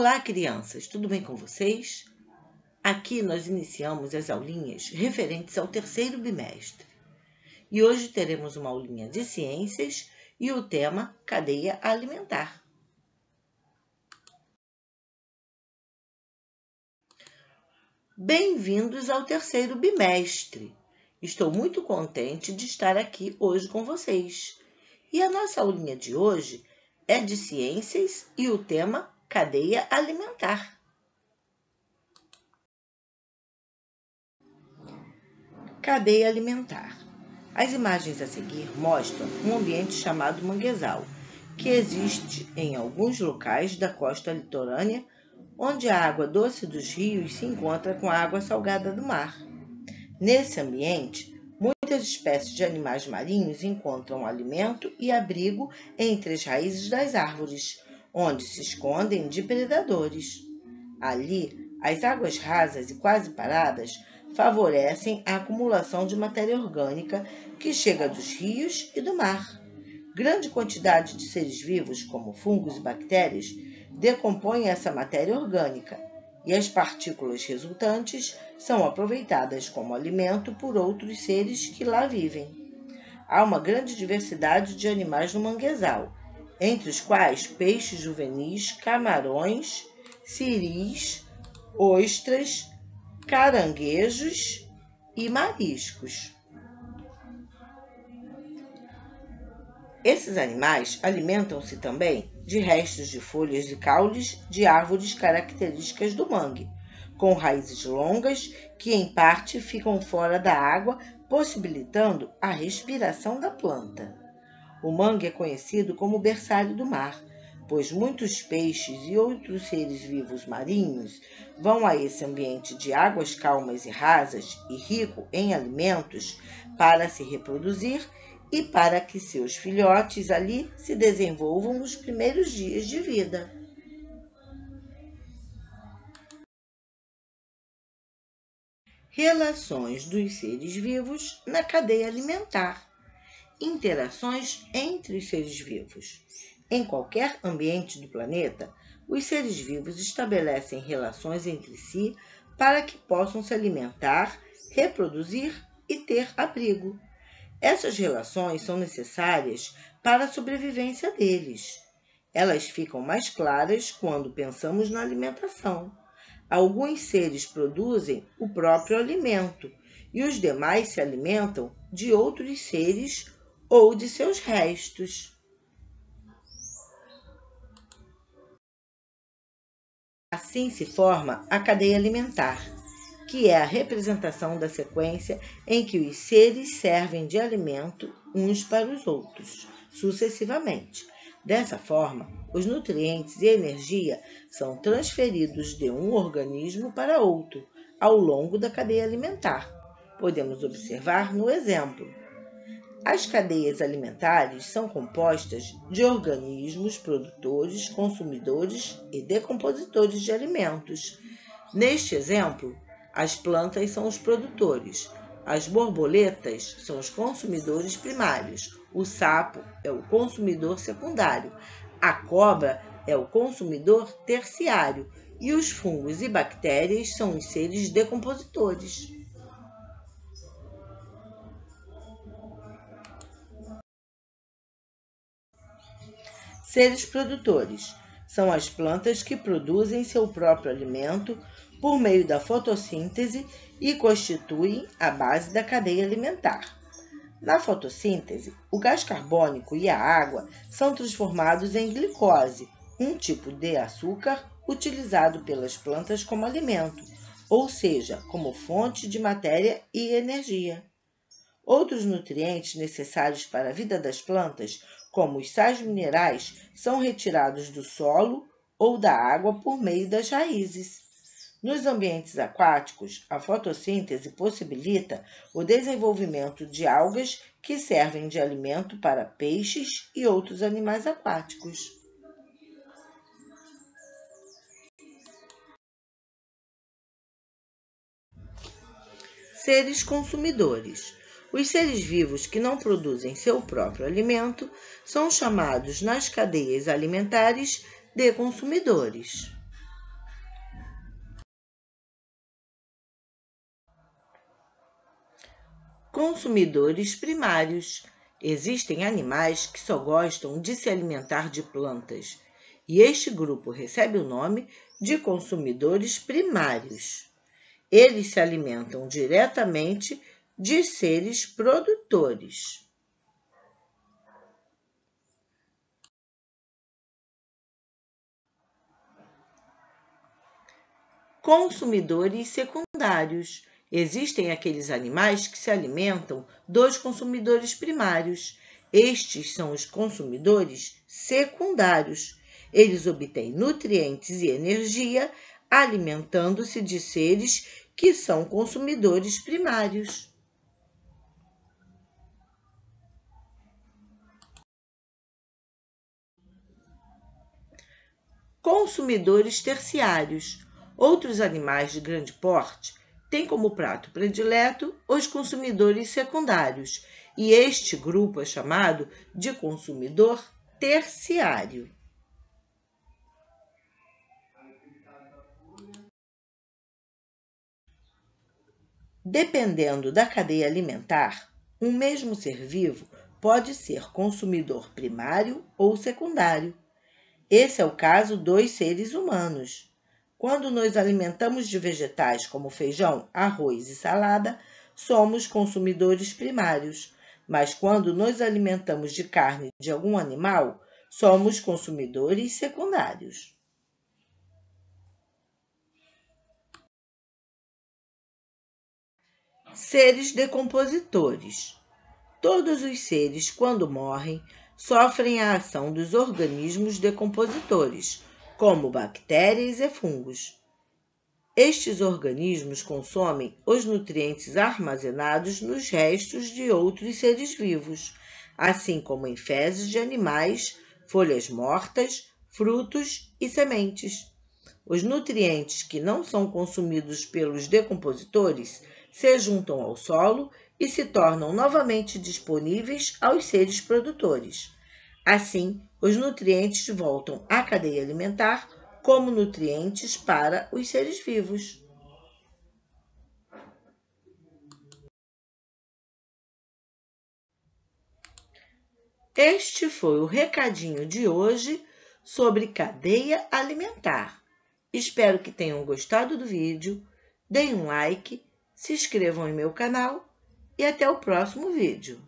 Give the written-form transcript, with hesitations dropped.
Olá, crianças! Tudo bem com vocês? Aqui nós iniciamos as aulinhas referentes ao terceiro bimestre. E hoje teremos uma aulinha de ciências e o tema cadeia alimentar. Bem-vindos ao terceiro bimestre! Estou muito contente de estar aqui hoje com vocês. E a nossa aulinha de hoje é de ciências e o tema cadeia alimentar. Cadeia alimentar. As imagens a seguir mostram um ambiente chamado manguezal, que existe em alguns locais da costa litorânea, onde a água doce dos rios se encontra com a água salgada do mar. Nesse ambiente, muitas espécies de animais marinhos encontram alimento e abrigo entre as raízes das árvores, onde se escondem de predadores. Ali, as águas rasas e quase paradas favorecem a acumulação de matéria orgânica que chega dos rios e do mar. Grande quantidade de seres vivos, como fungos e bactérias, decompõem essa matéria orgânica e as partículas resultantes são aproveitadas como alimento por outros seres que lá vivem. Há uma grande diversidade de animais no manguezal, entre os quais peixes juvenis, camarões, siris, ostras, caranguejos e mariscos. Esses animais alimentam-se também de restos de folhas e caules de árvores características do mangue, com raízes longas que em parte ficam fora da água, possibilitando a respiração da planta. O mangue é conhecido como berçário do mar, pois muitos peixes e outros seres vivos marinhos vão a esse ambiente de águas calmas e rasas e rico em alimentos para se reproduzir e para que seus filhotes ali se desenvolvam nos primeiros dias de vida. Relações dos seres vivos na cadeia alimentar. Interações entre os seres vivos. Em qualquer ambiente do planeta, os seres vivos estabelecem relações entre si para que possam se alimentar, reproduzir e ter abrigo. Essas relações são necessárias para a sobrevivência deles. Elas ficam mais claras quando pensamos na alimentação. Alguns seres produzem o próprio alimento e os demais se alimentam de outros seres ou de seus restos. Assim se forma a cadeia alimentar, que é a representação da sequência em que os seres servem de alimento uns para os outros, sucessivamente. Dessa forma, os nutrientes e energia são transferidos de um organismo para outro ao longo da cadeia alimentar. Podemos observar no exemplo. As cadeias alimentares são compostas de organismos produtores, consumidores e decompositores de alimentos. Neste exemplo, as plantas são os produtores, as borboletas são os consumidores primários, o sapo é o consumidor secundário, a cobra é o consumidor terciário e os fungos e bactérias são os seres decompositores. Seres produtores são as plantas que produzem seu próprio alimento por meio da fotossíntese e constituem a base da cadeia alimentar. Na fotossíntese, o gás carbônico e a água são transformados em glicose, um tipo de açúcar utilizado pelas plantas como alimento, ou seja, como fonte de matéria e energia. Outros nutrientes necessários para a vida das plantas, como os sais minerais, são retirados do solo ou da água por meio das raízes. Nos ambientes aquáticos, a fotossíntese possibilita o desenvolvimento de algas que servem de alimento para peixes e outros animais aquáticos. Seres consumidores. Os seres vivos que não produzem seu próprio alimento são chamados nas cadeias alimentares de consumidores. Consumidores primários. Existem animais que só gostam de se alimentar de plantas, e este grupo recebe o nome de consumidores primários. Eles se alimentam diretamente de seres produtores. Consumidores secundários. Existem aqueles animais que se alimentam dos consumidores primários. Estes são os consumidores secundários. Eles obtêm nutrientes e energia alimentando-se de seres que são consumidores primários. Consumidores terciários. Outros animais de grande porte têm como prato predileto os consumidores secundários, e este grupo é chamado de consumidor terciário. Dependendo da cadeia alimentar, um mesmo ser vivo pode ser consumidor primário ou secundário. Esse é o caso dos seres humanos. Quando nos alimentamos de vegetais como feijão, arroz e salada, somos consumidores primários. Mas quando nos alimentamos de carne de algum animal, somos consumidores secundários. Seres decompositores. Todos os seres, quando morrem, sofrem a ação dos organismos decompositores, como bactérias e fungos. Estes organismos consomem os nutrientes armazenados nos restos de outros seres vivos, assim como em fezes de animais, folhas mortas, frutos e sementes. Os nutrientes que não são consumidos pelos decompositores se juntam ao solo e se tornam novamente disponíveis aos seres produtores. Assim, os nutrientes voltam à cadeia alimentar como nutrientes para os seres vivos. Este foi o recadinho de hoje sobre cadeia alimentar. Espero que tenham gostado do vídeo, deem um like, se inscrevam em meu canal e até o próximo vídeo.